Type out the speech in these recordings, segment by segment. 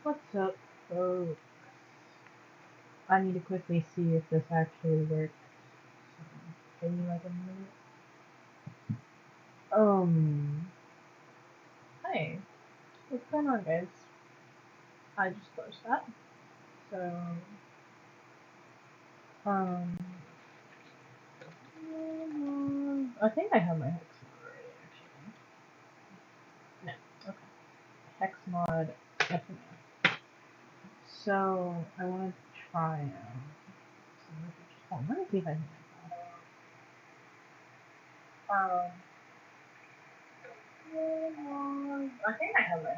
What's up, folks? I need to quickly see if this actually works. Give me like a minute. Hey, what's going on, guys? I just closed that. So, um, I think I have my hex mod already, actually. No, okay. Hex mod, FNF. So, I want to try, let me see if I can make that. I think I have my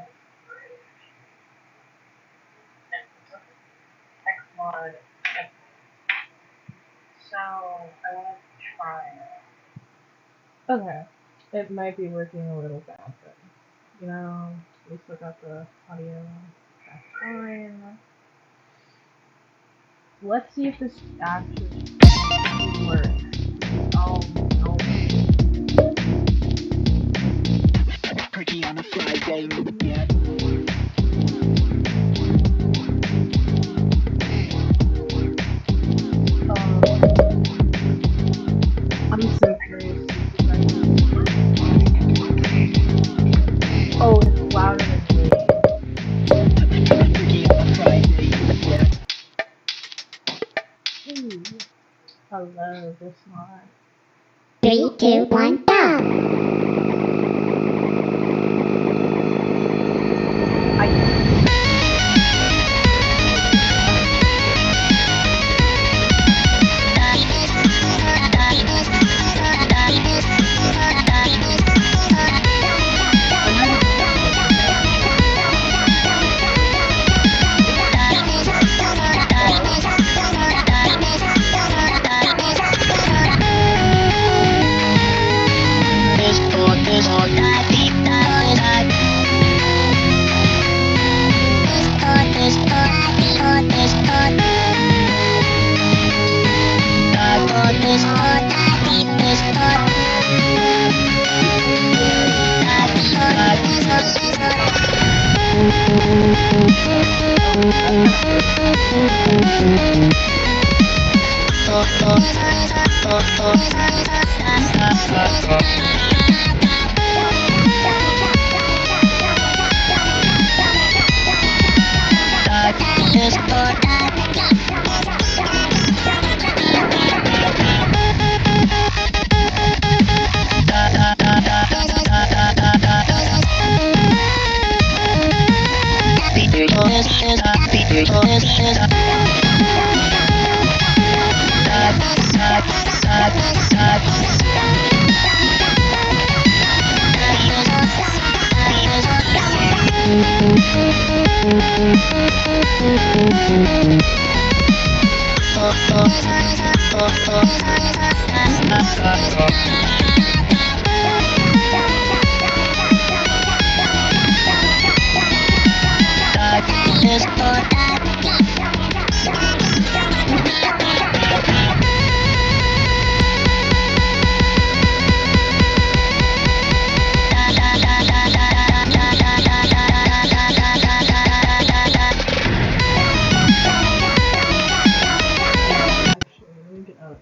hex mod. So I want to try it. Okay. It might be working a little bad, but we still got the audio. That's fine. Let's see if this actually works. Oh no. Pretty on a Friday, yeah. I'm so curious. Oh, it's louder than me. Pretty on a Friday, yeah. Ooh. Hello, this mod. 3, 2, 1, go!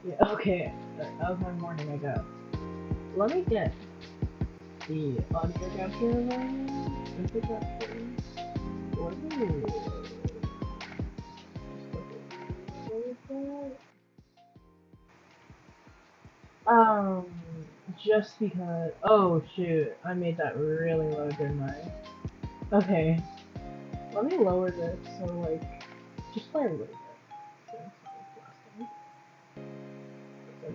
Yeah, okay, that was my morning ago. Let me get the audio capture input capture. What is that? Just because. Oh shoot, I made that really low, didn't I? Okay, let me lower this so like, just by a little bit. So instead of blasting. So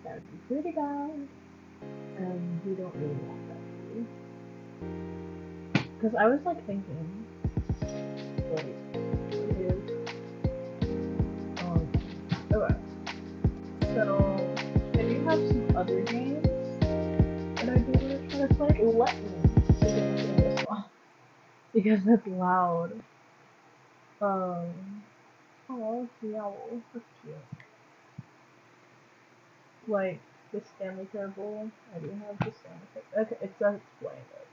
that would be pretty bad, and we don't really want that. Because I was like thinking, like, okay. So, can you have some other games that I do want to try to play? Let me begin this one. Because it's loud. Oh, it's Yowl. That's cute. Like, the Stanley Parable. I do have the Stanley Parable. Okay, it does explain it.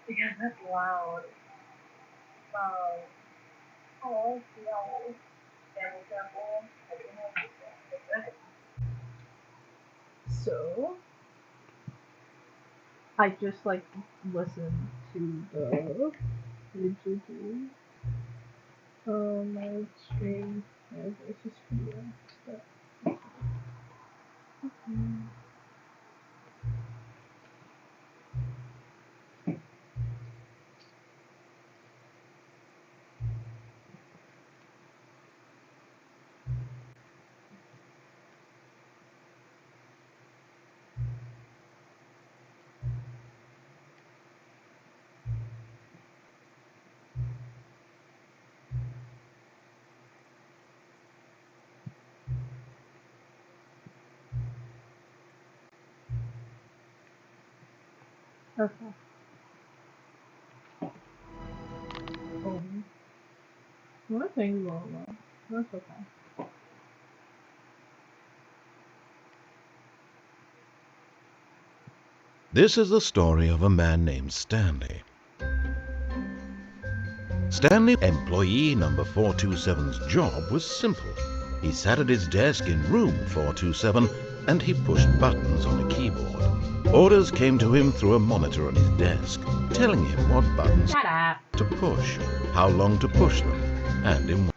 Because that's loud. Oh, so I just like listened to the YouTube my stream versus video. But, okay. One thing will that's okay. This is the story of a man named Stanley. Stanley, employee number 427's job was simple. He sat at his desk in room 427 and he pushed buttons on a keyboard. Orders came to him through a monitor on his desk, telling him what buttons to push, how long to push them, and in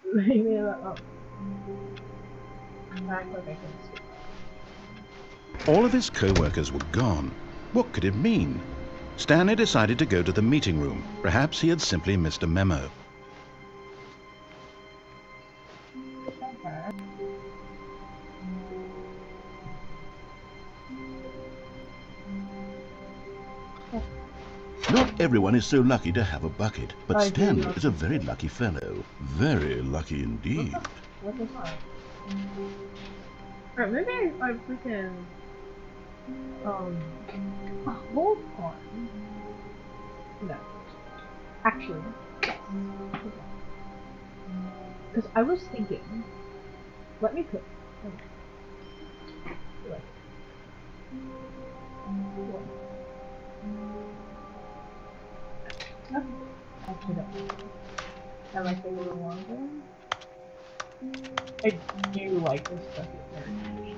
all of his co-workers were gone. What could it mean? Stanley decided to go to the meeting room. Perhaps he had simply missed a memo. Not everyone is so lucky to have a bucket, but Stanley is a very lucky fellow. Very lucky indeed. What the fuck? Alright, maybe I freaking hold on. No. Actually, yes. Because I was thinking, let me put like, actually don't. I like the little longer. I do like this bucket very much.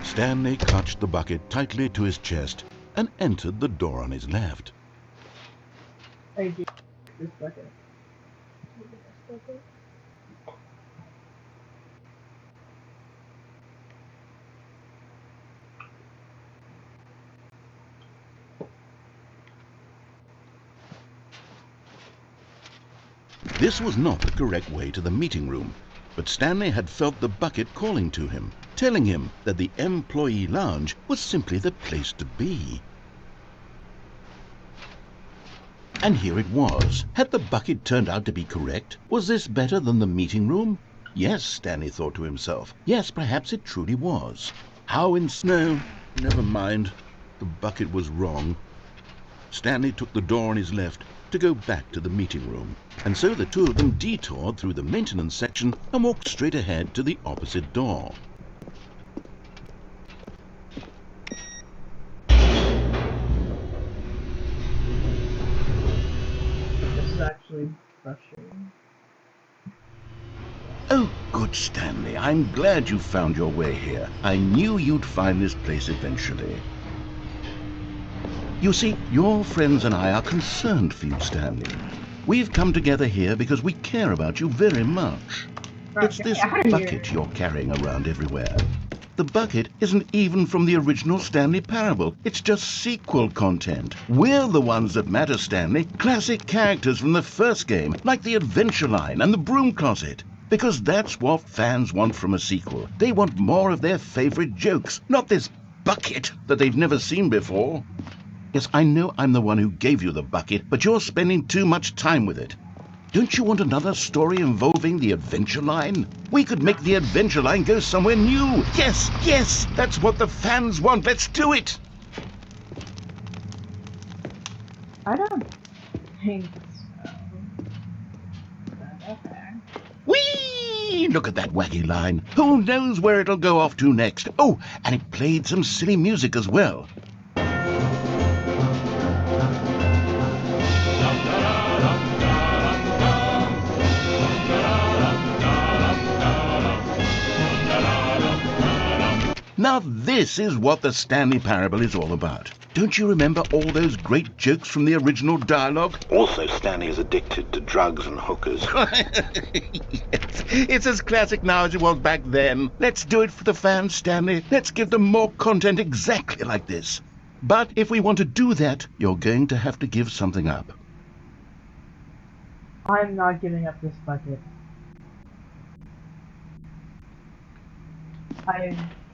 Stanley clutched the bucket tightly to his chest and entered the door on his left. I do this bucket. This was not the correct way to the meeting room, but Stanley had felt the bucket calling to him, telling him that the employee lounge was simply the place to be. And here it was. Had the bucket turned out to be correct? Was this better than the meeting room? Yes, Stanley thought to himself. Yes, perhaps it truly was. How in snow? Never mind. The bucket was wrong. Stanley took the door on his left to go back to the meeting room, and so the two of them detoured through the maintenance section and walked straight ahead to the opposite door. This is actually frustrating. Oh, good, Stanley. I'm glad you found your way here. I knew you'd find this place eventually. You see, your friends and I are concerned for you, Stanley. We've come together here because we care about you very much. It's this bucket you're carrying around everywhere. The bucket isn't even from the original Stanley Parable. It's just sequel content. We're the ones that matter, Stanley. Classic characters from the first game, like the Adventure Line and the Broom Closet. Because that's what fans want from a sequel. They want more of their favorite jokes, not this bucket that they've never seen before. Yes, I know I'm the one who gave you the bucket, but you're spending too much time with it. Don't you want another story involving the Adventure Line? We could make the Adventure Line go somewhere new. Yes, yes, that's what the fans want. Let's do it. I don't think so. But okay. Whee! Whee! Look at that wacky line. Who knows where it'll go off to next? Oh, and it played some silly music as well. Now this is what the Stanley Parable is all about. Don't you remember all those great jokes from the original dialogue? Also, Stanley is addicted to drugs and hookers. Yes, it's as classic now as it was back then. Let's do it for the fans, Stanley. Let's give them more content exactly like this. But if we want to do that, you're going to have to give something up. I'm not giving up this bucket.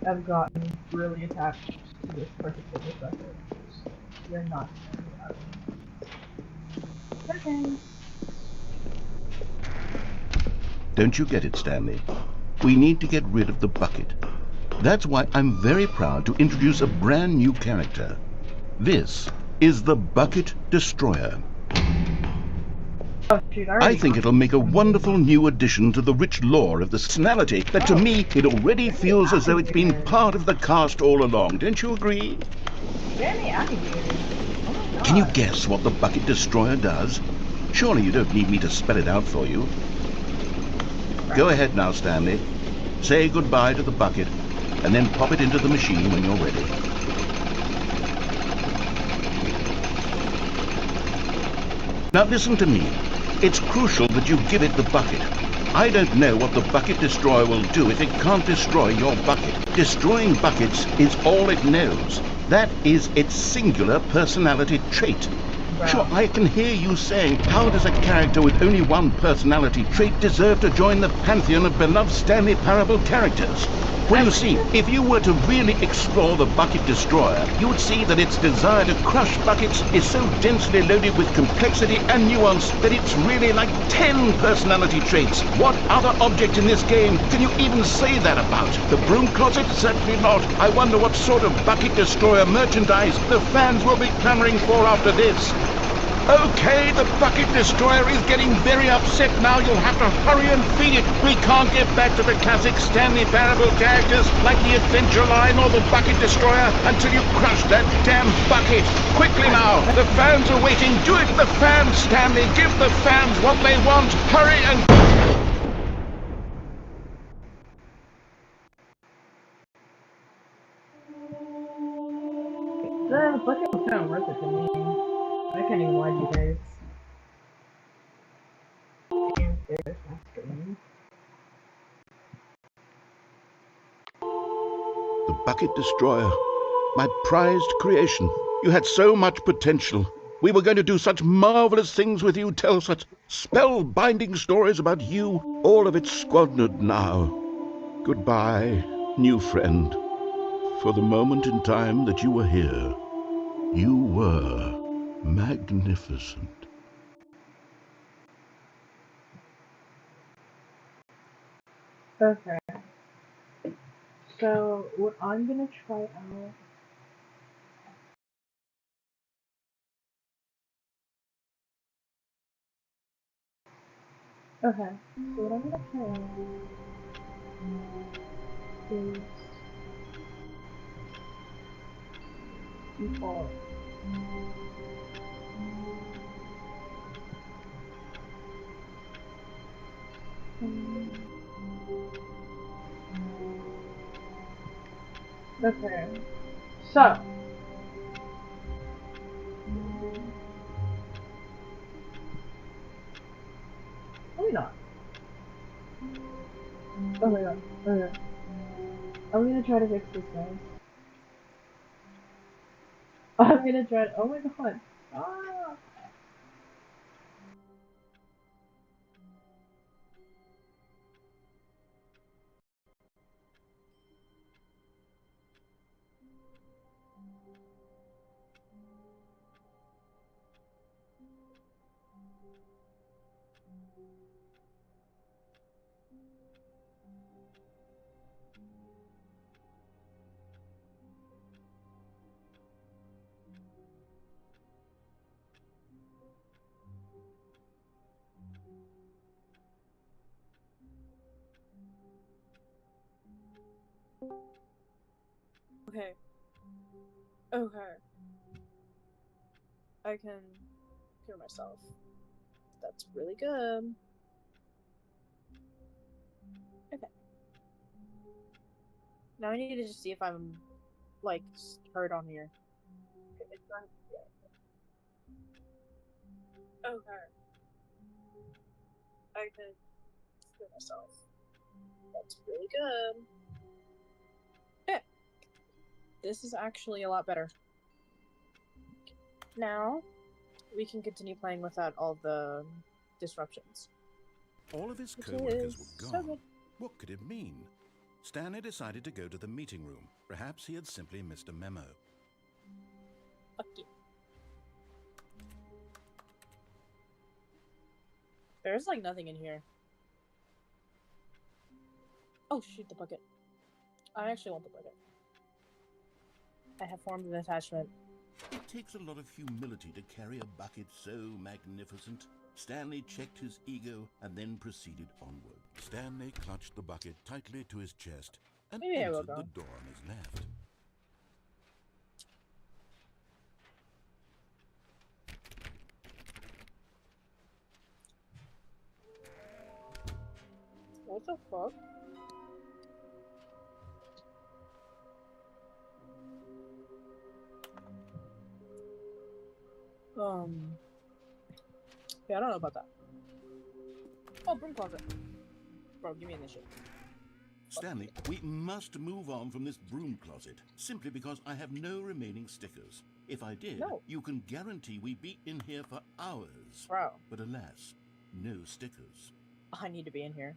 I've gotten really attached to this particular bucket. So you're not gonna be okay. Don't you get it, Stanley? We need to get rid of the bucket. That's why I'm very proud to introduce a brand new character. This is the Bucket Destroyer. Oh, shoot, I think it'll make a wonderful new addition to the rich lore of the personality that to me it already feels as though it's been part of the cast all along. Don't you agree? Get me out of here. Oh my God. Can you guess what the Bucket Destroyer does? Surely you don't need me to spell it out for you. Go ahead now, Stanley. Say goodbye to the bucket, and then pop it into the machine when you're ready. Now listen to me. It's crucial that you give it the bucket. I don't know what the Bucket Destroyer will do if it can't destroy your bucket. Destroying buckets is all it knows. That is its singular personality trait. Sure, I can hear you saying, how does a character with only one personality trait deserve to join the pantheon of beloved Stanley Parable characters? Well, you see, if you were to really explore the Bucket Destroyer, you would see that its desire to crush buckets is so densely loaded with complexity and nuance that it's really like 10 personality traits. What other object in this game can you even say that about? The broom closet? Certainly not. I wonder what sort of Bucket Destroyer merchandise the fans will be clamoring for after this. Okay, the Bucket Destroyer is getting very upset now. You'll have to hurry and feed it. We can't get back to the classic Stanley Parable characters like the Adventure Line or the Bucket Destroyer until you crush that damn bucket. Quickly now, the fans are waiting. Do it for the fans, Stanley. Give the fans what they want. Hurry and... The bucket was kind of worth it to me. I can't even lie to you guys. And there's my screen. The Bucket Destroyer. My prized creation. You had so much potential. We were going to do such marvelous things with you, tell such spell-binding stories about you. All of it squandered now. Goodbye, new friend. For the moment in time that you were here, you were magnificent. Okay. So, what I'm gonna try out... Okay, so what I'm gonna try out is... default. Okay. So. Maybe not. Oh my god. Okay. I'm gonna try to fix this, guys. I'm gonna try to... Oh my god. Ah! Okay. Okay. I can cure myself. That's really good. Okay. Now I need to just see if I'm, like, hurt on here. It's not. Okay. I can cure myself. That's really good. Yeah. This is actually a lot better. Now, we can continue playing without all the disruptions. All of his Which co-workers is were so gone. good. What could it mean? Stanley decided to go to the meeting room. Perhaps he had simply missed a memo. Fuck you. There's like nothing in here. Oh shoot, the bucket. I actually want the bucket. I have formed an attachment. It takes a lot of humility to carry a bucket so magnificent. Stanley checked his ego and then proceeded onward. Stanley clutched the bucket tightly to his chest and Maybe I will entered go. the door on his left. What the fuck? Yeah, I don't know about that. Oh, broom closet. Bro, give me initiative. Stanley, we must move on from this broom closet, simply because I have no remaining stickers. If I did, No. you can guarantee we'd be in here for hours. Bro, But alas, no stickers. I need to be in here.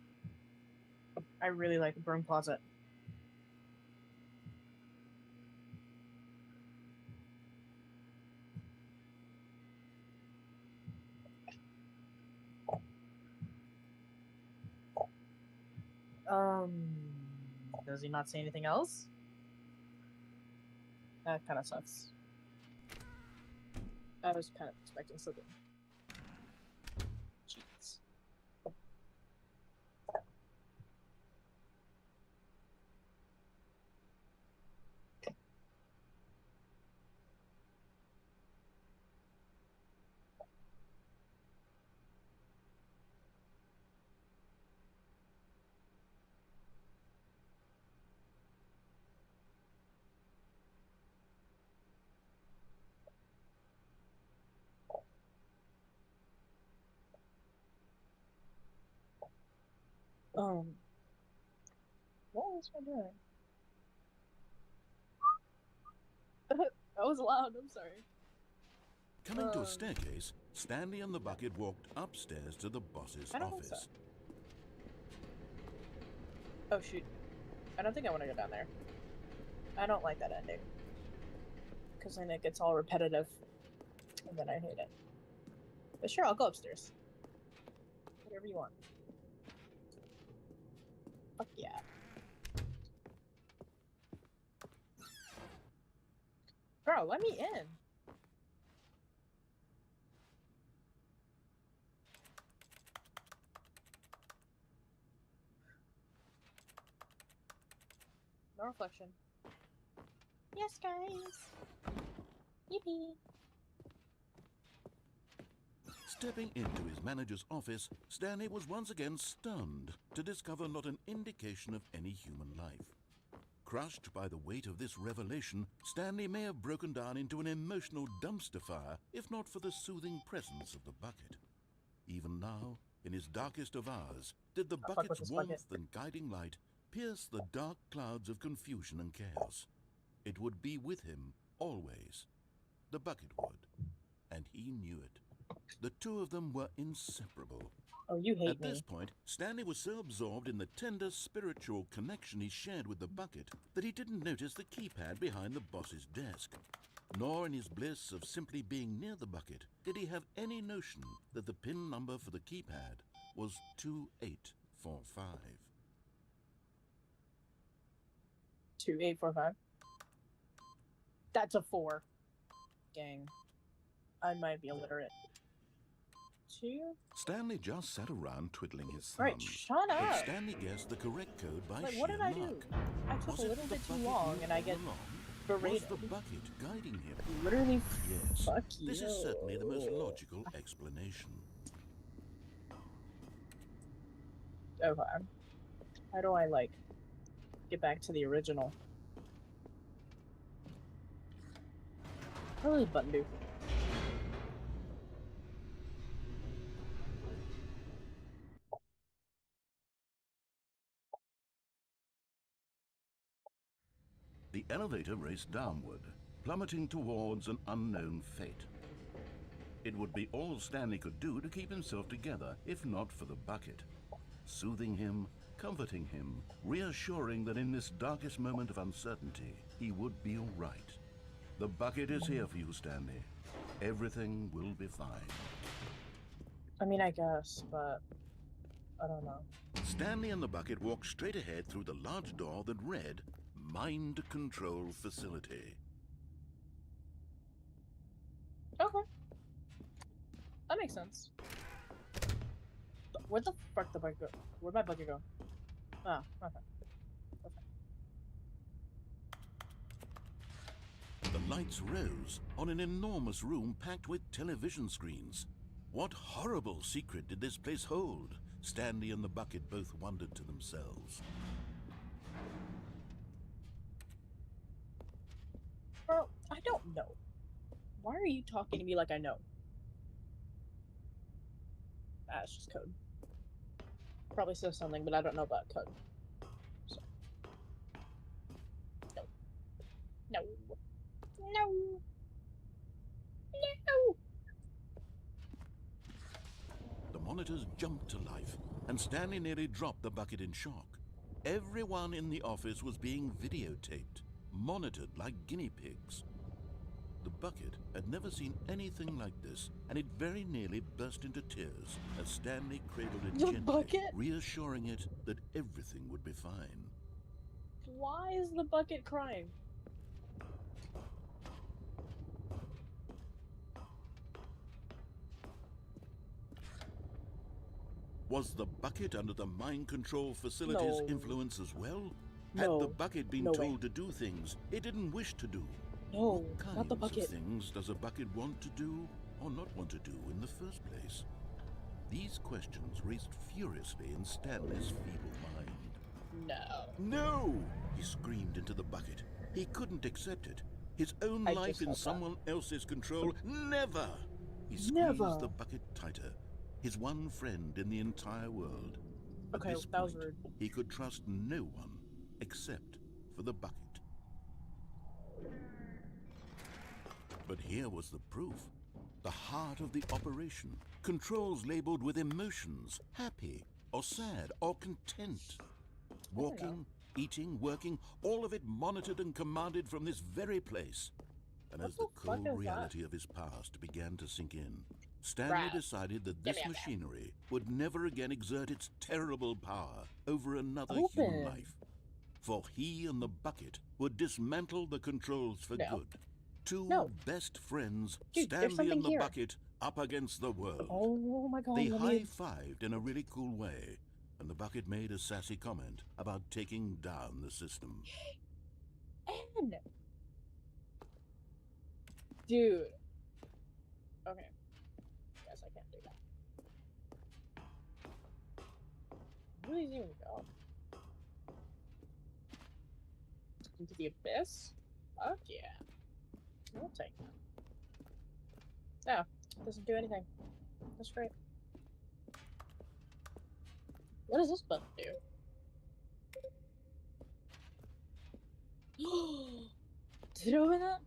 I really like the broom closet. Does he not say anything else? That kind of sucks. I was kind of expecting something. Jeez. What was I doing? That was loud, I'm sorry. Coming to a staircase, Stanley and the bucket walked upstairs to the boss's I don't think office. so. Oh shoot. I don't think I want to go down there. I don't like that ending. Because then it gets all repetitive. And then I hate it. But sure, I'll go upstairs. Whatever you want. Fuck yeah. Bro, let me in. No reflection. Yes, guys. Yippee. Stepping into his manager's office, Stanley was once again stunned to discover not an indication of any human life. Crushed by the weight of this revelation, Stanley may have broken down into an emotional dumpster fire if not for the soothing presence of the bucket. Even now, in his darkest of hours, did the bucket's warmth and guiding light pierce the dark clouds of confusion and chaos. It would be with him always. The bucket would, and he knew it. The two of them were inseparable. Oh, you hate me. At this point, Stanley was so absorbed in the tender spiritual connection he shared with the bucket that he didn't notice the keypad behind the boss's desk. Nor in his bliss of simply being near the bucket did he have any notion that the PIN number for the keypad was 2845. 2845. That's a 4. Gang. I might be illiterate. 2? Stanley just sat around twiddling his thumbs. Right, shut But up! Stanley guessed the correct code by Like, sheer what did I luck. do? I took Was a it little the bit too bucket long knew and I all get along? Was the berated. bucket guiding him? Literally, Yes, fuck you. this is certainly the most logical explanation. Okay. How do I, like, get back to the original? What does this button do? The elevator raced downward, plummeting towards an unknown fate. It would be all Stanley could do to keep himself together, if not for the bucket. Soothing him, comforting him, reassuring that in this darkest moment of uncertainty, he would be all right. The bucket is here for you, Stanley. Everything will be fine. I mean, I guess, but I don't know. Stanley and the bucket walked straight ahead through the large door that read, Mind Control Facility. Okay. That makes sense. Where the fuck the bucket go? Where'd my bucket go? Ah, okay. The lights rose on an enormous room packed with television screens. What horrible secret did this place hold? Stanley and the bucket both wondered to themselves. Bro, I don't know. Why are you talking to me like I know? Ah, it's just code. Probably says something, but I don't know about code. So. No. No. No. No. The monitors jumped to life, and Stanley nearly dropped the bucket in shock. Everyone in the office was being videotaped, monitored like guinea pigs. The bucket had never seen anything like this, and it very nearly burst into tears as Stanley cradled it The gently, bucket? reassuring it that everything would be fine. Why is the bucket crying? Was the bucket under the mind control facility's No. influence as well? No. Had the bucket been No way. told to do things it didn't wish to do? No, What kinds not the of bucket. things does a bucket want to do or not want to do in the first place? These questions raced furiously in Stanley's feeble mind. No. No! He screamed into the bucket. He couldn't accept it. His own I life just in felt that. someone else's control? Never! He squeezed Never. the bucket tighter. His one friend in the entire world. At Okay, this that was point, rude. he could trust no one except for the bucket. But here was the proof. The heart of the operation. Controls labeled with emotions, happy or sad or content. Walking, eating, working, all of it monitored and commanded from this very place. And What as the the fuck cold is that? reality of his past began to sink in, Stanley Brad, decided that get this me out there. machinery would never again exert its terrible power over another Open. human life. For he and the bucket would dismantle the controls for No. good. Two No. best friends, Dude, there's Stanley something and the here. bucket, up against the world. Oh my god, They let me... high-fived in a really cool way, and the bucket made a sassy comment about taking down the system. N. Dude. Okay. Guess I can't do that. Where do these even go? Into the abyss? Fuck yeah. I'll take that. Oh, doesn't do anything. That's great. What does this button do? Did it open that?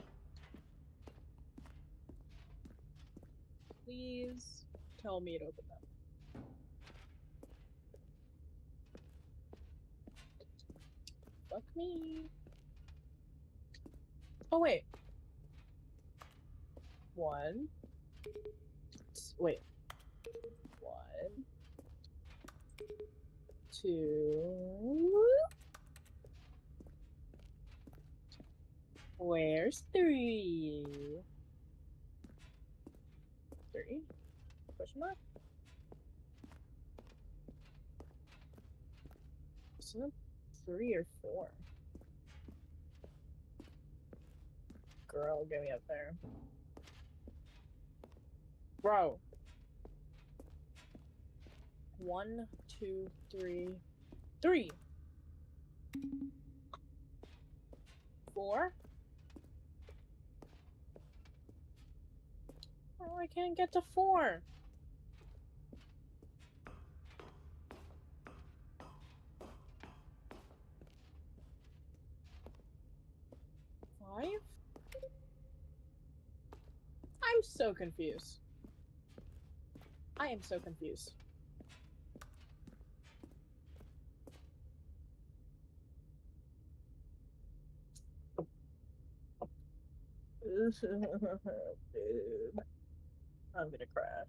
Please tell me it opened that. Fuck me. Oh wait. One. Wait. 1, 2. Where's 3? 3? Question mark? Isn't it 3 or 4? Girl, get me up there. Bro. 1, 2, 3. 3! 4? Oh, I can't get to 4. 5? I'm so confused. I am so confused. Dude. I'm gonna crash.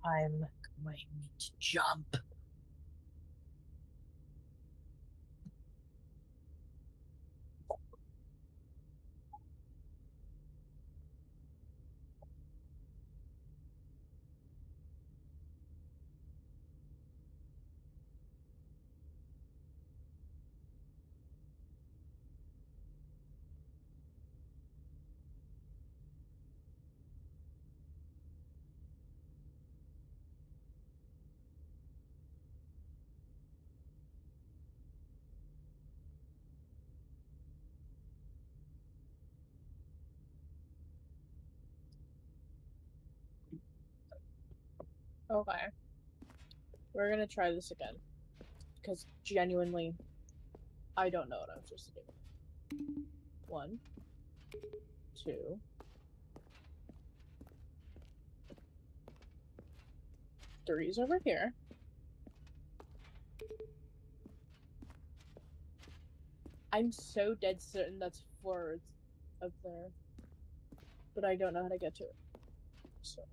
I'm going to jump. Okay. We're gonna try this again. Because genuinely, I don't know what I'm supposed to do. 1, 2. 3's over here. I'm so dead certain that's 4 up there. But I don't know how to get to it. So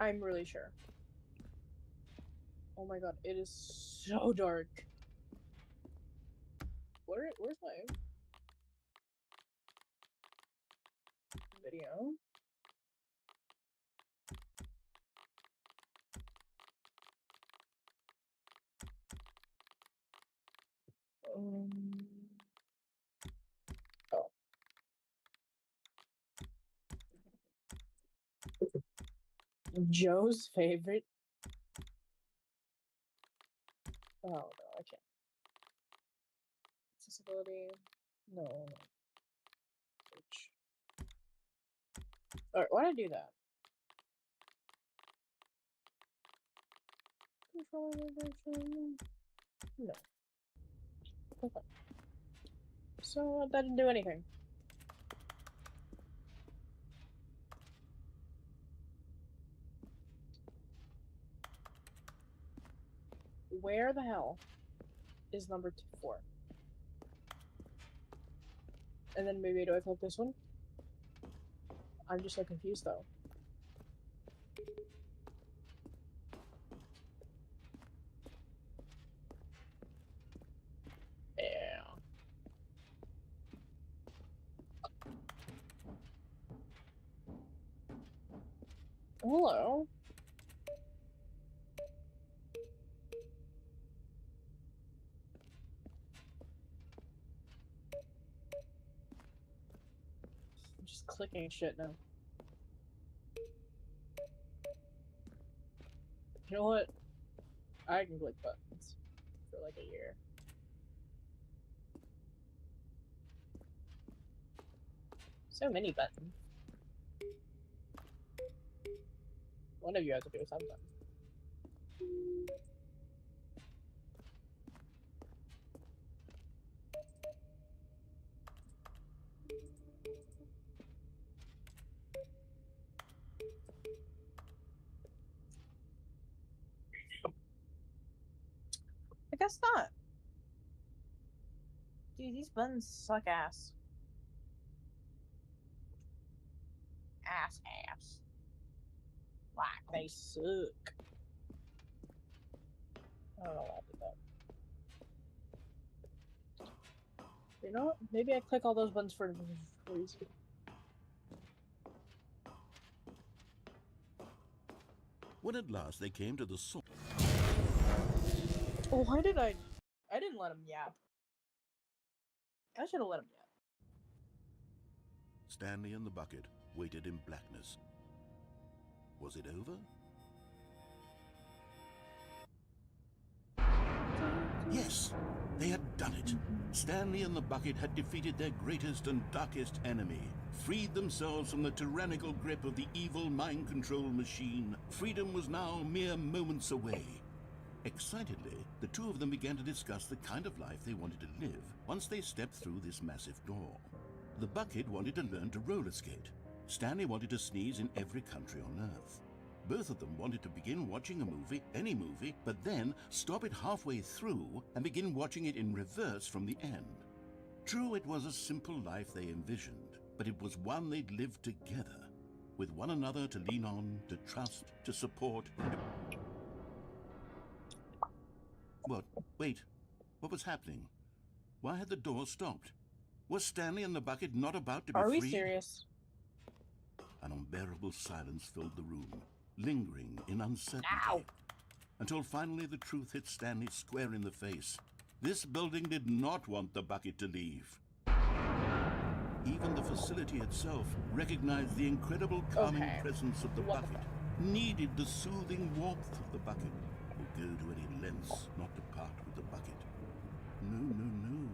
I'm really sure. Oh my god, it is so dark. Where's my video? Oh. Joe's favorite. Oh no, I can't. Accessibility. No. Search. Alright, why'd I do that? Control version. No. Okay. So that didn't do anything. Where the hell is number 4? And then maybe do I click this one? I'm just so confused though. Yeah. Hello. I'm just clicking shit now. You know what? I can click buttons for like a year. So many buttons. One of you has to do something. I guess not. Dude, these buttons suck ass. Ass. Like, they suck. I don't know why I did that. You know what? Maybe I click all those buttons for a reason. When at last they came to the source. Oh, why did I didn't let him yap. I should have let him yap. Stanley and the bucket waited in blackness. Was it over? Yes, they had done it. Stanley and the bucket had defeated their greatest and darkest enemy, freed themselves from the tyrannical grip of the evil mind control machine. Freedom was now mere moments away. Excitedly, the two of them began to discuss the kind of life they wanted to live once they stepped through this massive door. The bucket wanted to learn to roller skate. Stanley wanted to sneeze in every country on Earth. Both of them wanted to begin watching a movie, any movie, but then stop it halfway through and begin watching it in reverse from the end. True, it was a simple life they envisioned, but it was one they'd lived together, with one another to lean on, to trust, to support. What? Wait. What was happening? Why had the door stopped? Was Stanley and the bucket not about to be Are we freed? serious? An unbearable silence filled the room, lingering in uncertainty. Ow! Until finally the truth hit Stanley square in the face. This building did not want the bucket to leave. Even the facility itself recognized the incredible calming presence of the bucket, needed the soothing warmth of the bucket, would go to any lengths not to part with the bucket. No.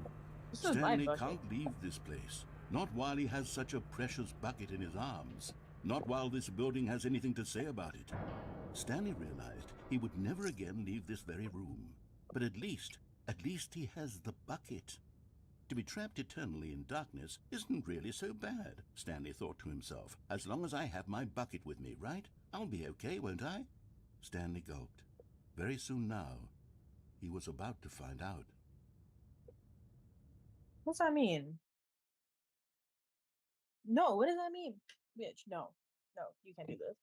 Stanley can't leave this place. Not while he has such a precious bucket in his arms. Not while this building has anything to say about it. Stanley realized he would never again leave this very room. But at least he has the bucket. To be trapped eternally in darkness isn't really so bad, Stanley thought to himself. As long as I have my bucket with me, right? I'll be okay, won't I? Stanley gulped. Very soon now, he was about to find out. What's that mean? No, what does that mean? Bitch, no. No, you can't do this.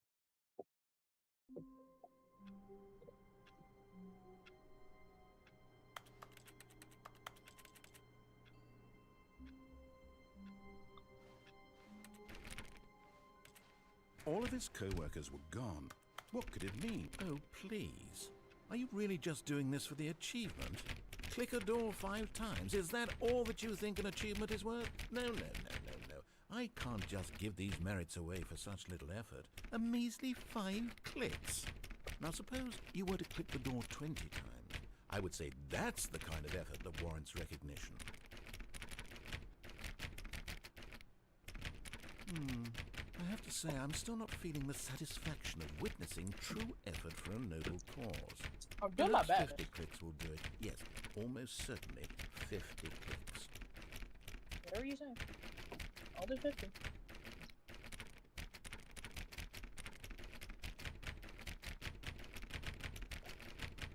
All of his co-workers were gone. What could it mean? Oh, please. Are you really just doing this for the achievement? Click a door 5 times. Is that all that you think an achievement is worth? No. I can't just give these merits away for such little effort. A measly 5 clicks. Now suppose you were to click the door 20 times. I would say that's the kind of effort that warrants recognition. I have to say, I'm still not feeling the satisfaction of witnessing true effort for a noble cause. I'm doing my best. 50 clicks will do it. Yes, almost certainly 50 clicks. Whatever you say. I'll do 50.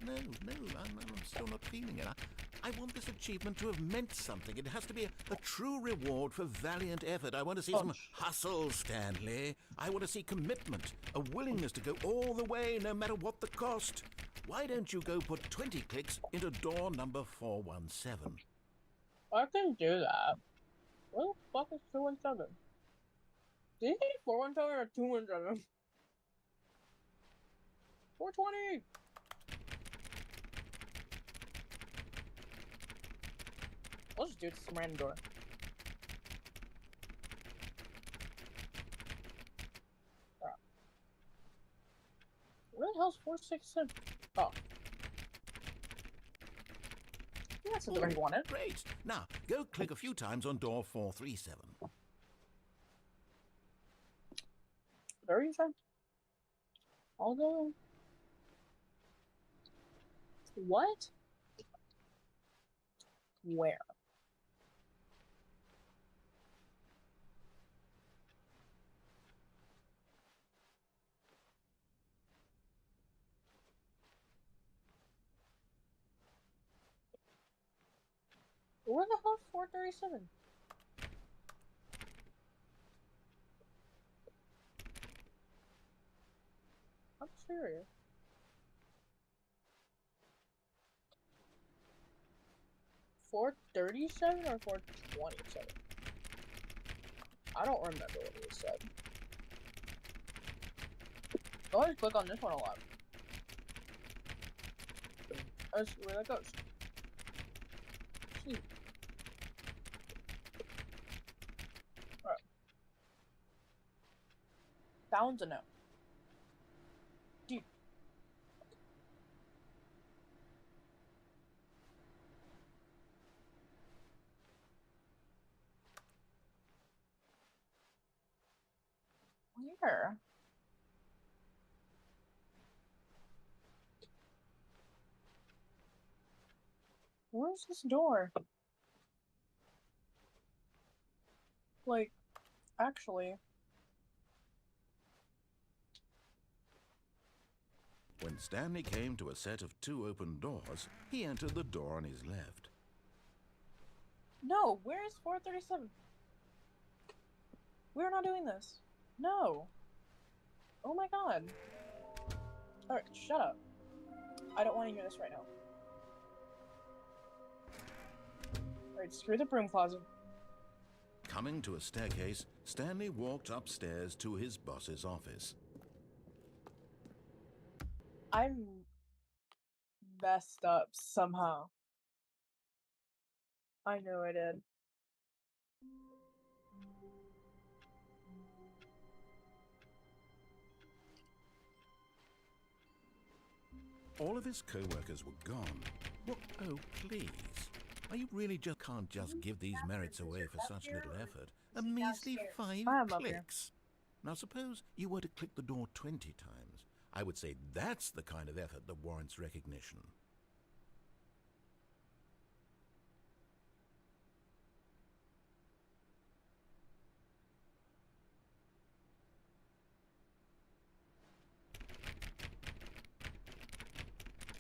No, I'm still not feeling it. I want this achievement to have meant something. It has to be a true reward for valiant effort. I want to see some hustle, Stanley. I want to see commitment, a willingness to go all the way, no matter what the cost. Why don't you go put 20 clicks into door number 417? I can do that. What the fuck is 217? Did you say 417 or 217? 420! Let's just do it to some random door. Alright. Where the hell's 467? Oh. Yeah, that's the door you wanted. Great. Now, go click a few times on door 437. There you say? I'll go. What? Where? Where the hell's 437? I'm serious. $437 or $427? I don't remember what he said. I always click on this one a lot. Let's see where that goes. See. Alright. Sounds a no. Dude. Where? Where's this door? Like, actually. When Stanley came to a set of 2 open doors, he entered the door on his left. No, where is 437? We're not doing this. No. Oh my god. Alright, shut up. I don't want to hear this right now. Alright, screw the broom closet. Coming to a staircase, Stanley walked upstairs to his boss's office. I'm messed up somehow. I know I did. All of his co-workers were gone. Well, oh, please. You really just can't just give these merits away for such little effort. A measly 5 clicks. Now suppose you were to click the door 20 times. I would say that's the kind of effort that warrants recognition.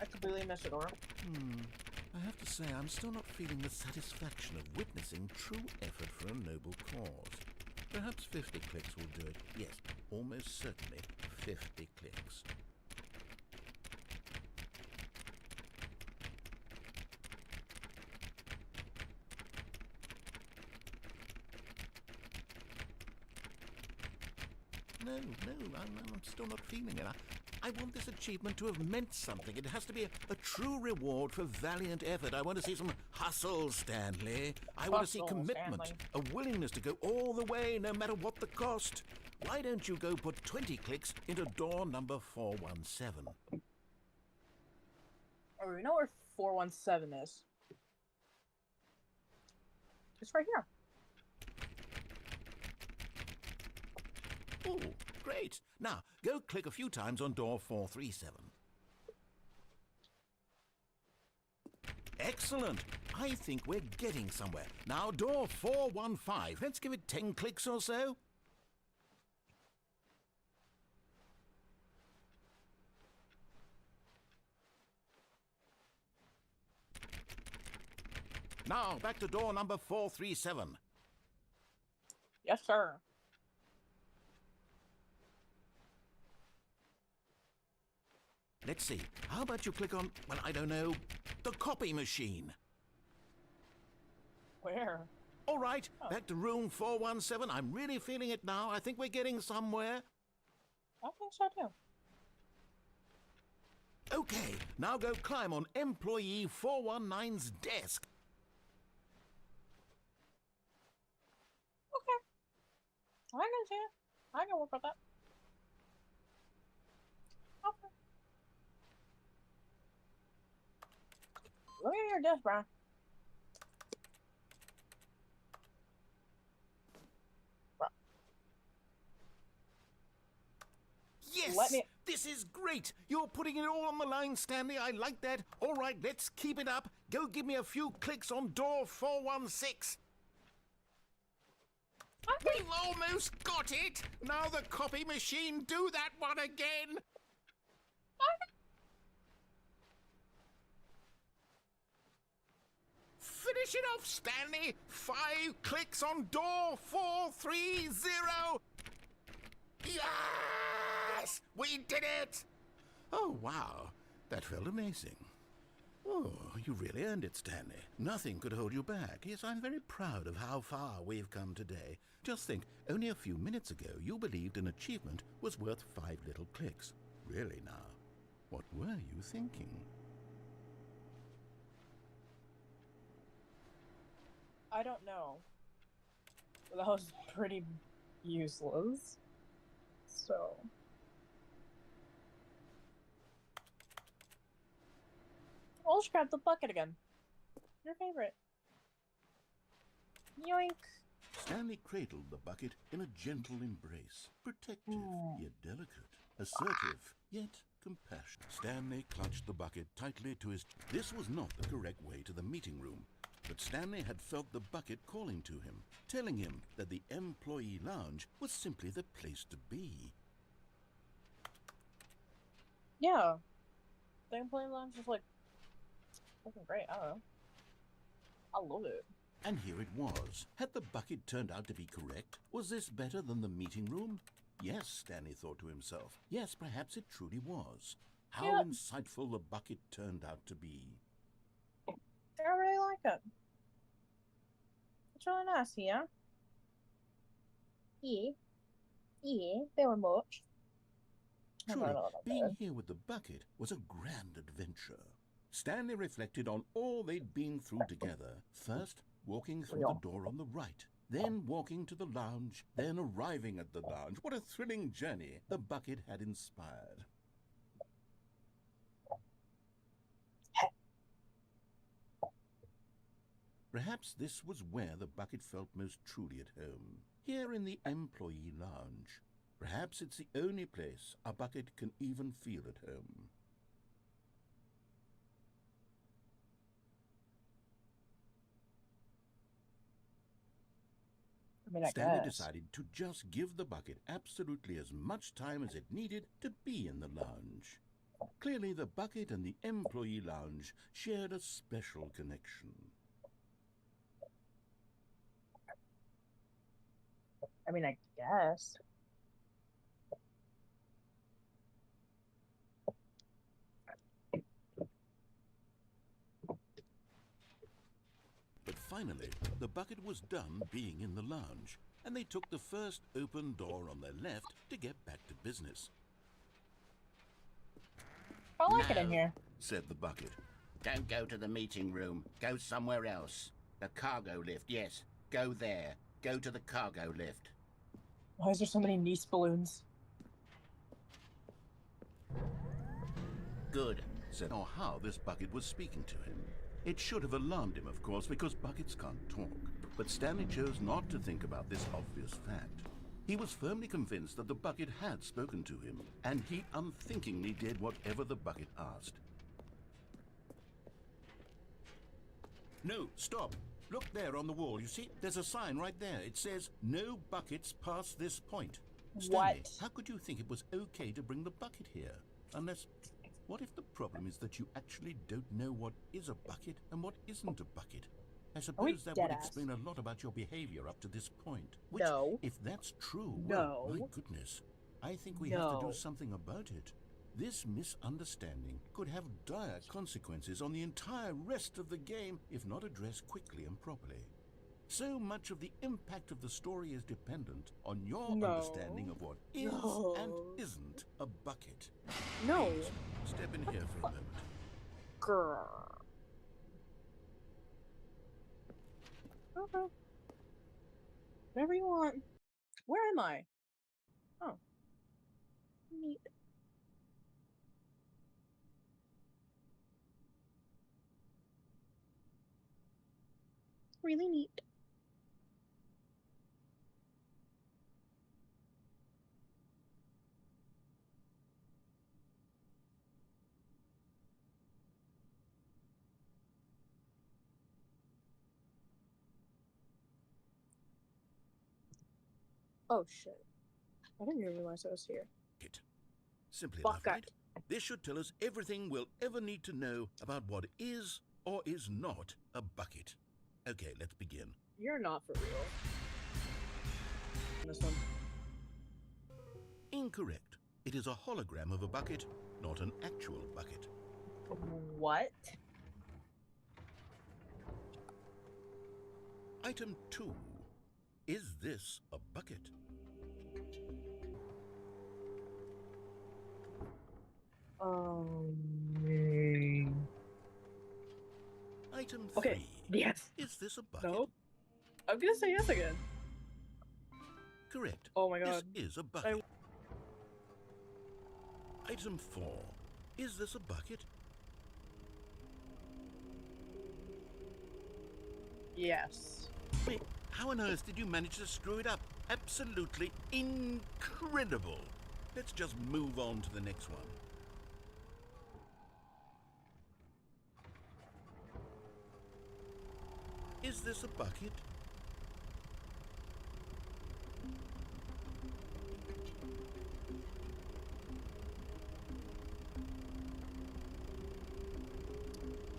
I completely missed the door. I have to say, I'm still not feeling the satisfaction of witnessing true effort for a noble cause. Perhaps 50 clicks will do it. Yes, almost certainly 50 clicks. No, I'm still not feeling it. I want this achievement to have meant something. It has to be a true reward for valiant effort. I want to see some hustle, Stanley. I want to see commitment, a willingness to go all the way, no matter what the cost. Why don't you go put 20 clicks into door number 417? Oh, we know where 417 is. It's right here. Oh, great. Now, go click a few times on door 437. Excellent. I think we're getting somewhere. Now, door 415. Let's give it 10 clicks or so. Now, back to door number 437. Yes, sir. Let's see. How about you click on, well, I don't know, the copy machine? Where? All right, back to room 417. I'm really feeling it now. I think we're getting somewhere. I think so too. Okay, now go climb on employee 419's desk. Okay. I can see it. I can work with that. Okay. Look at your desk, bro. Yes! This is great! You're putting it all on the line, Stanley. I like that. All right, let's keep it up. Go give me a few clicks on door 416. We've almost got it! Now the copy machine, do that one again! Finish Finish it off, Stanley! 5 clicks on door 430! Yes! We did it! Oh, wow. That felt amazing. Oh, you really earned it, Stanley. Nothing could hold you back. Yes, I'm very proud of how far we've come today. Just think, only a few minutes ago you believed an achievement was worth 5 little clicks. Really now, what were you thinking? I don't know. That was pretty useless. So... I'll just grab the bucket again. Your favorite. Yoink. Stanley cradled the bucket in a gentle embrace, protective yet delicate, assertive yet compassionate. Stanley clutched the bucket tightly to his... This was not the correct way to the meeting room, but Stanley had felt the bucket calling to him, telling him that the employee lounge was simply the place to be. Yeah. The employee lounge is like fucking great. I don't know. I love it. And here it was. Had the bucket turned out to be correct? Was this better than the meeting room? Yes, Stanley thought to himself. Yes, perhaps it truly was. How insightful the bucket turned out to be. I really like it. It's really nice here. Yeah. Yeah, very much. Truly, being here with the bucket was a grand adventure. Stanley reflected on all they'd been through together. First, walking through the door on the right, then walking to the lounge, then arriving at the lounge. What a thrilling journey the bucket had inspired. Perhaps this was where the bucket felt most truly at home, here in the employee lounge. Perhaps it's the only place a bucket can even feel at home. Stanley decided to just give the bucket absolutely as much time as it needed to be in the lounge. Clearly, the bucket and the employee lounge shared a special connection. I mean, I guess. But finally, the bucket was done being in the lounge, and they took the first open door on their left to get back to business. I like it in here, said the bucket. Don't go to the meeting room. Go somewhere else. The cargo lift, yes. Go there. Go to the cargo lift. Why is there so many niece balloons? Good, said how this bucket was speaking to him. It should have alarmed him, of course, because buckets can't talk. But Stanley chose not to think about this obvious fact. He was firmly convinced that the bucket had spoken to him, and he unthinkingly did whatever the bucket asked. No, stop. Look there on the wall. You see, there's a sign right there. It says, no buckets past this point. Stanley, how could you think it was okay to bring the bucket here? Unless... What if the problem is that you actually don't know what is a bucket and what isn't a bucket? I suppose that would explain a lot about your behavior up to this point. Which, if that's true, well, my goodness, I think we have to do something about it. This misunderstanding could have dire consequences on the entire rest of the game if not addressed quickly and properly. So much of the impact of the story is dependent on your understanding of what is and isn't a bucket. No. Please, step in here for a moment. Girl. Okay. Whatever you want. Where am I? Oh. Neat. Really neat. Oh shit. I didn't even realize I was here. Simply enough, right? This should tell us everything we'll ever need to know about what is or is not a bucket. Okay, let's begin. You're not for real. This one. Incorrect. It is a hologram of a bucket, not an actual bucket. What? Item 2. Is this a bucket? Item 3. Okay. Yes. Is this a bucket? No. I'm gonna say yes again. Correct. Oh my god. This is a bucket. Item 4. Is this a bucket? Yes. Wait, how on earth did you manage to screw it up? Absolutely incredible. Let's just move on to the next one. Is this a bucket?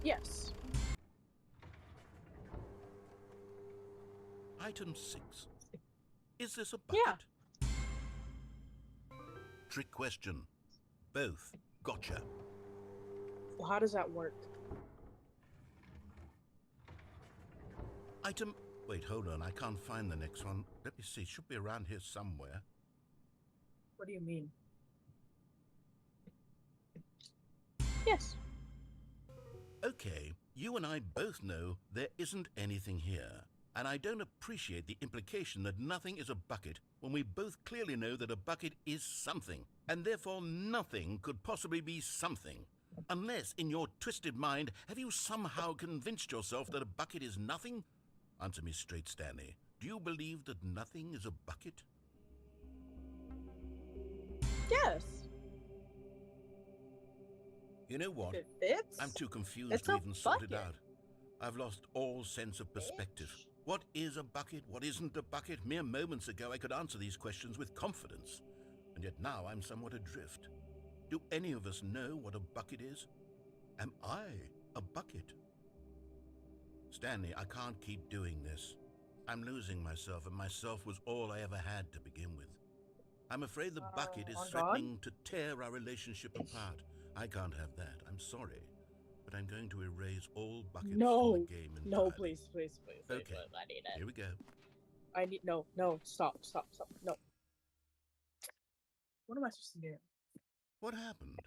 Yes. Item 6. Is this a bucket? Yeah. Trick question. Both. Gotcha. Well, how does that work? Item... Wait, hold on. I can't find the next one. Let me see. It should be around here somewhere. What do you mean? Yes. Okay, you and I both know there isn't anything here. And I don't appreciate the implication that nothing is a bucket when we both clearly know that a bucket is something. And therefore nothing could possibly be something. Unless, in your twisted mind, have you somehow convinced yourself that a bucket is nothing? Answer me straight, Stanley. Do you believe that nothing is a bucket? Yes. You know what? If it fits. I'm too confused It's to a even sort it bucket. out. I've lost all sense of perspective. What is a bucket? What isn't a bucket? Mere moments ago I could answer these questions with confidence. And yet now I'm somewhat adrift. Do any of us know what a bucket is? Am I a bucket? Stanley, I can't keep doing this. I'm losing myself, and myself was all I ever had to begin with. I'm afraid the bucket is on threatening to tear our relationship apart. I can't have that. I'm sorry. But I'm going to erase all buckets from No. the game entirely. No, please, please, please. Okay. Please, I need it. Here we go. I need no. Stop. No. What am I supposed to do? What happened?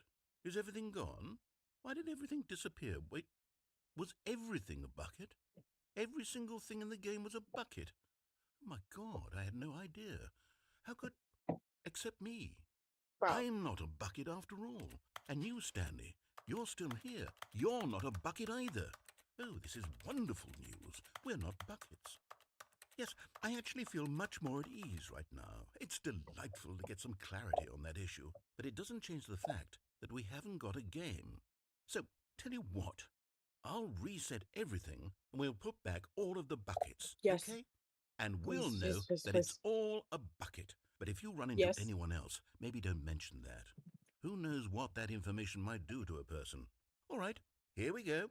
Is everything gone? Why did everything disappear? Wait, was everything a bucket? Every single thing in the game was a bucket. Oh my god, I had no idea. How could... Except me. Bro. I'm not a bucket after all. And you, Stanley, you're still here. You're not a bucket either. Oh, this is wonderful news. We're not buckets. Yes, I actually feel much more at ease right now. It's delightful to get some clarity on that issue, but it doesn't change the fact that we haven't got a game. So, tell you what, I'll reset everything and we'll put back all of the buckets, Yes. okay? And we'll Please, know please, that please. it's all a bucket. But if you run into Yes. anyone else, maybe don't mention that. Who knows what that information might do to a person? All right, here we go.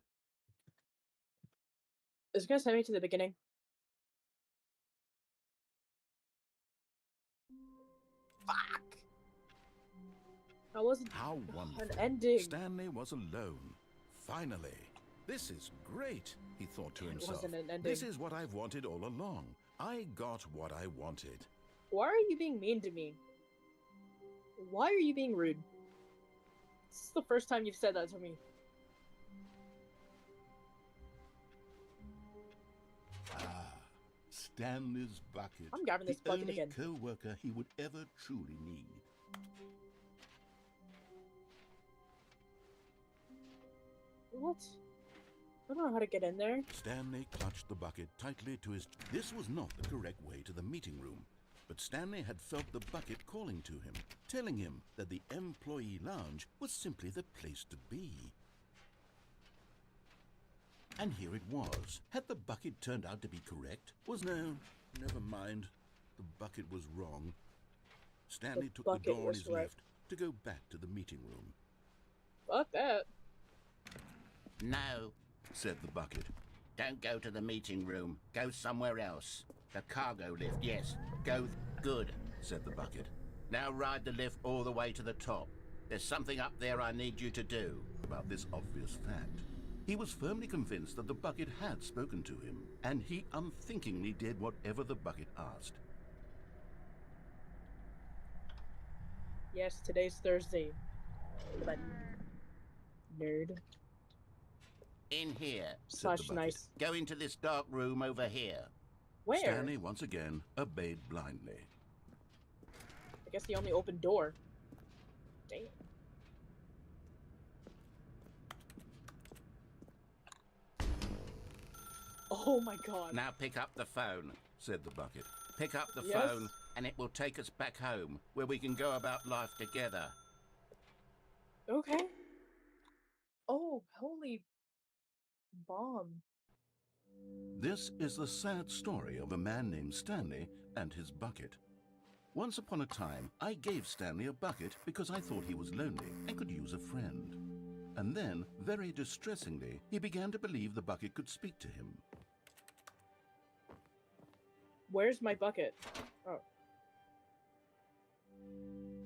Is it gonna send me to the beginning? Fuck. That wasn't How an wonderful. ending. Stanley was alone. Finally. This is great, he thought to It himself. wasn't an ending. This is what I've wanted all along. I got what I wanted. Why are you being mean to me? Why are you being rude? This is the first time you've said that to me. Ah, Stanley's bucket. I'm grabbing this the bucket only again. co-worker he would ever truly need. What? I don't know how to get in there. Stanley clutched the bucket tightly to his... This was not the correct way to the meeting room, but Stanley had felt the bucket calling to him, telling him that the employee lounge was simply the place to be. And here it was. Had the bucket turned out to be correct? No, never mind. The bucket was wrong. Stanley took the bucket door on was his right. left to go back to the meeting room. Fuck that. No. Said the bucket. Don't go to the meeting room. Go somewhere else. The cargo lift, yes. Go. Good, said the bucket. Now ride the lift all the way to the top. There's something up there I need you to do. About this obvious fact, he was firmly convinced that the bucket had spoken to him, and he unthinkingly did whatever the bucket asked. Yes, today's Thursday. But nerd. In here. Such nice. Go into this dark room over here. Where? Stanley once again obeyed blindly. I guess the only open door. Damn. Oh my god. Now pick up the phone, said the bucket. Pick up the Yes. phone and it will take us back home where we can go about life together. Okay. Oh, holy bomb. This is the sad story of a man named Stanley and his bucket. Once upon a time, I gave Stanley a bucket because I thought he was lonely and could use a friend. And then, very distressingly, he began to believe the bucket could speak to him. Where's my bucket? Oh.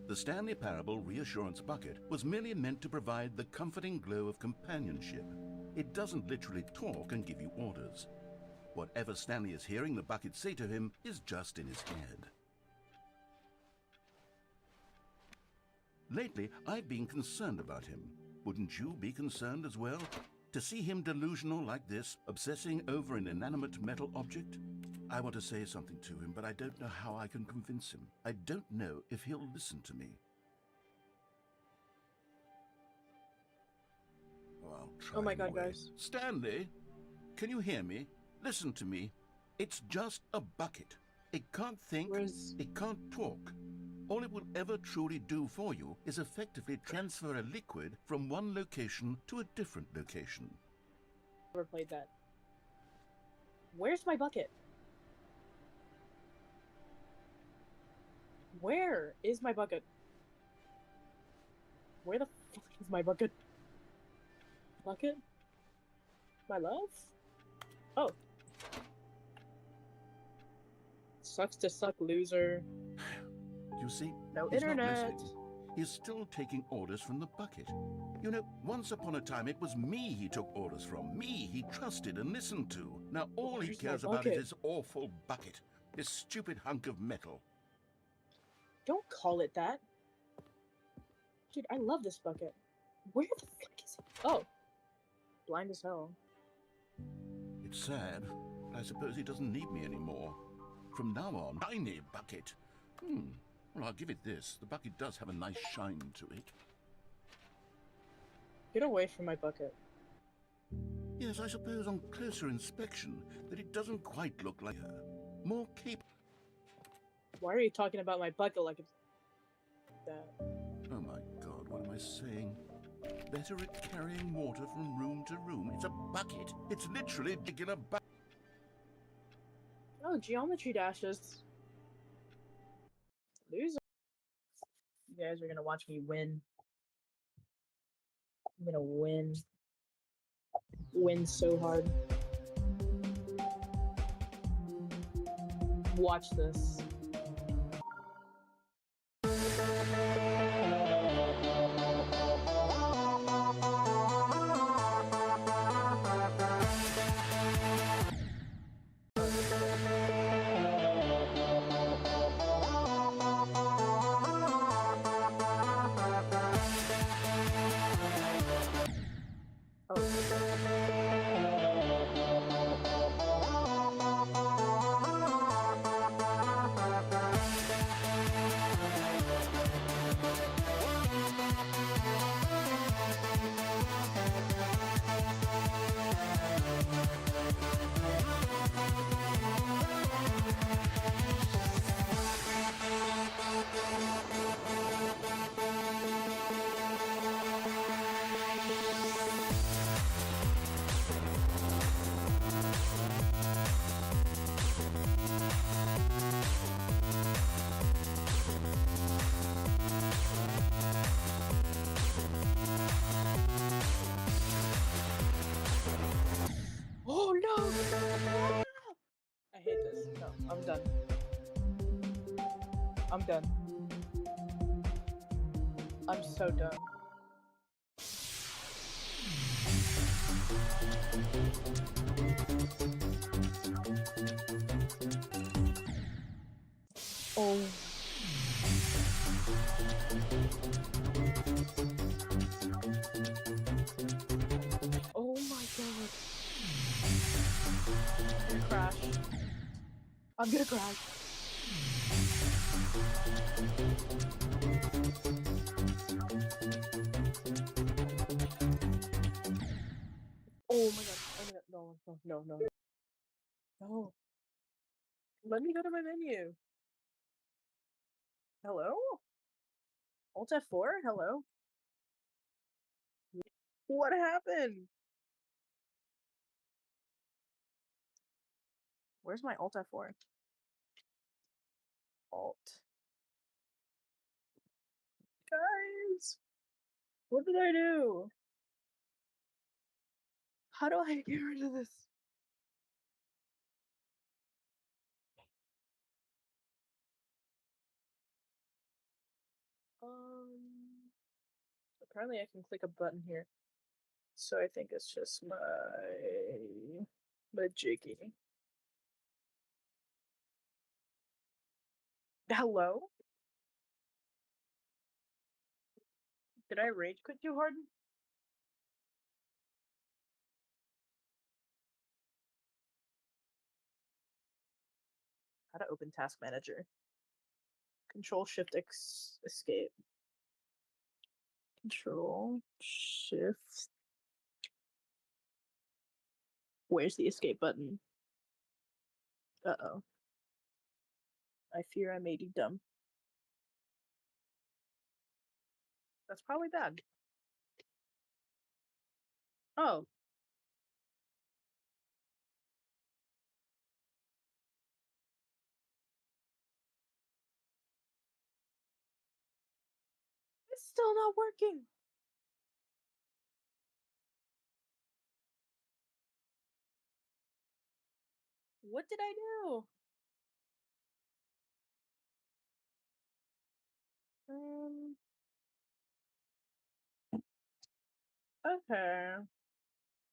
The Stanley Parable Reassurance Bucket was merely meant to provide the comforting glow of companionship. It doesn't literally talk and give you orders. Whatever Stanley is hearing the bucket say to him is just in his head. Lately, I've been concerned about him. Wouldn't you be concerned as well? To see him delusional like this, obsessing over an inanimate metal object? I want to say something to him, but I don't know how I can convince him. I don't know if he'll listen to me. Oh, I'll try Oh my god, anyway. guys. Stanley, can you hear me? Listen to me. It's just a bucket. It can't think, it can't talk. All it will ever truly do for you is effectively transfer a liquid from one location to a different location. Never played that. Where's my bucket? Where is my bucket? Where the fuck is my bucket? Bucket? My love? Oh. Sucks to suck, loser. You see, No he's not internet. listening. He's still taking orders from the bucket. You know, once upon a time it was me he took orders from. Me he trusted and listened to. Now all he Where's my cares about is bucket? his awful bucket. This stupid hunk of metal. Don't call it that. Dude, I love this bucket. Where the fuck is it? Oh. Blind as hell. It's sad, but I suppose he doesn't need me anymore. From now on, tiny bucket. Well, I'll give it this. The bucket does have a nice shine to it. Get away from my bucket. Yes, I suppose on closer inspection that it doesn't quite look like her. More capable. Why are you talking about my bucket like it's that? Oh my god, what am I saying? Better at carrying water from room to room. It's a bucket. It's literally digging a bucket. Oh, geometry dashes. Loser. You guys are gonna watch me win. I'm gonna win. Win so hard. Watch this. I'm done. I'm done. I'm so done. Oh. Oh my god. I'm gonna crash. I'm gonna crash. Oh my god. I'm gonna, no, no, no, no. No. Let me go to my menu. Hello? Alt F4? Hello? What happened? Where's my Alt F4? Alt. Guys! What did I do? How do I get rid of this? Apparently I can click a button here. So I think it's just my jiggy. Hello? Did I rage quit too hard? How to open task manager. Control Shift Escape. Control Shift. Where's the escape button? Uh-oh. I fear I made you dumb. That's probably bad. Oh. It's still not working. What did I do? Okay.